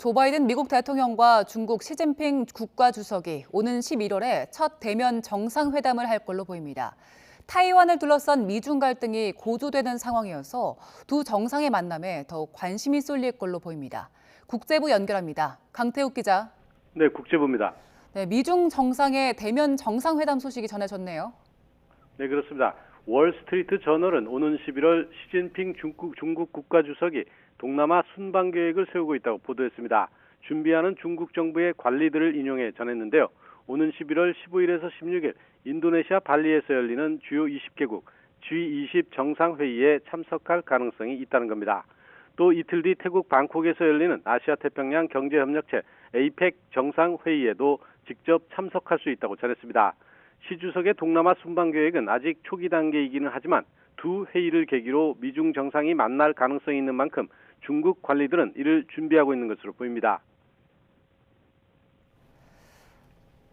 조 바이든 미국 대통령과 중국 시진핑 국가주석이 오는 11월에 첫 대면 정상회담을 할 걸로 보입니다. 타이완을 둘러싼 미중 갈등이 고조되는 상황이어서 두 정상의 만남에 더욱 관심이 쏠릴 걸로 보입니다. 국제부 연결합니다. 강태욱 기자. 네, 국제부입니다. 네, 미중 정상의 대면 정상회담 소식이 전해졌네요. 네, 그렇습니다. 월스트리트 저널은 오는 11월 시진핑 중국 국가주석이 동남아 순방 계획을 세우고 있다고 보도했습니다. 준비하는 중국 정부의 관리들을 인용해 전했는데요. 오는 11월 15일에서 16일 인도네시아 발리에서 열리는 주요 20개국 G20 정상회의에 참석할 가능성이 있다는 겁니다. 또 이틀 뒤 태국 방콕에서 열리는 아시아태평양 경제협력체 APEC 정상회의에도 직접 참석할 수 있다고 전했습니다. 시 주석의 동남아 순방 계획은 아직 초기 단계이기는 하지만 두 회의를 계기로 미중 정상이 만날 가능성이 있는 만큼 중국 관리들은 이를 준비하고 있는 것으로 보입니다.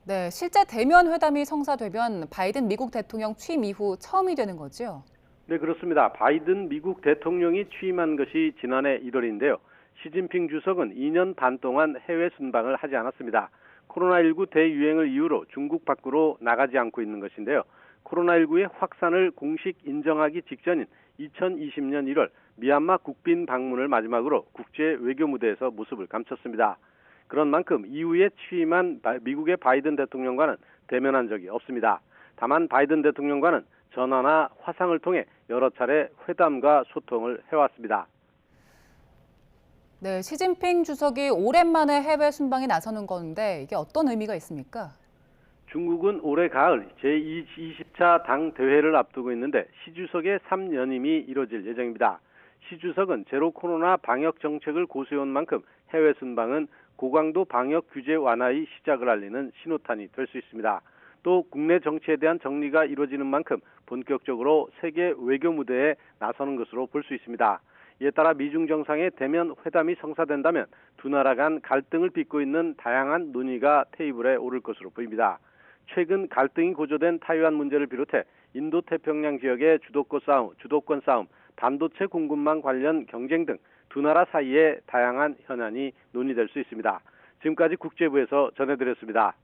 네, 실제 대면 회담이 성사되면 바이든 미국 대통령 취임 이후 처음이 되는 거죠? 네, 그렇습니다. 바이든 미국 대통령이 취임한 것이 지난해 1월인데요. 시진핑 주석은 2년 반 동안 해외 순방을 하지 않았습니다. 코로나19 대유행을 이유로 중국 밖으로 나가지 않고 있는 것인데요. 코로나19의 확산을 공식 인정하기 직전인 2020년 1월 미얀마 국빈 방문을 마지막으로 국제 외교 무대에서 모습을 감췄습니다. 그런 만큼 이후에 취임한 미국의 바이든 대통령과는 대면한 적이 없습니다. 다만 바이든 대통령과는 전화나 화상을 통해 여러 차례 회담과 소통을 해왔습니다. 네, 시진핑 주석이 오랜만에 해외 순방에 나서는 건데 이게 어떤 의미가 있습니까? 중국은 올해 가을 제20차 당 대회를 앞두고 있는데 시 주석의 3연임이 이뤄질 예정입니다. 시 주석은 제로 코로나 방역 정책을 고수해온 만큼 해외 순방은 고강도 방역 규제 완화의 시작을 알리는 신호탄이 될 수 있습니다. 또 국내 정치에 대한 정리가 이루어지는 만큼 본격적으로 세계 외교 무대에 나서는 것으로 볼 수 있습니다. 이에 따라 미중 정상의 대면 회담이 성사된다면 두 나라 간 갈등을 빚고 있는 다양한 논의가 테이블에 오를 것으로 보입니다. 최근 갈등이 고조된 타이완 문제를 비롯해 인도태평양 지역의 주도권 싸움, 반도체 공급망 관련 경쟁 등 두 나라 사이에 다양한 현안이 논의될 수 있습니다. 지금까지 국제부에서 전해드렸습니다.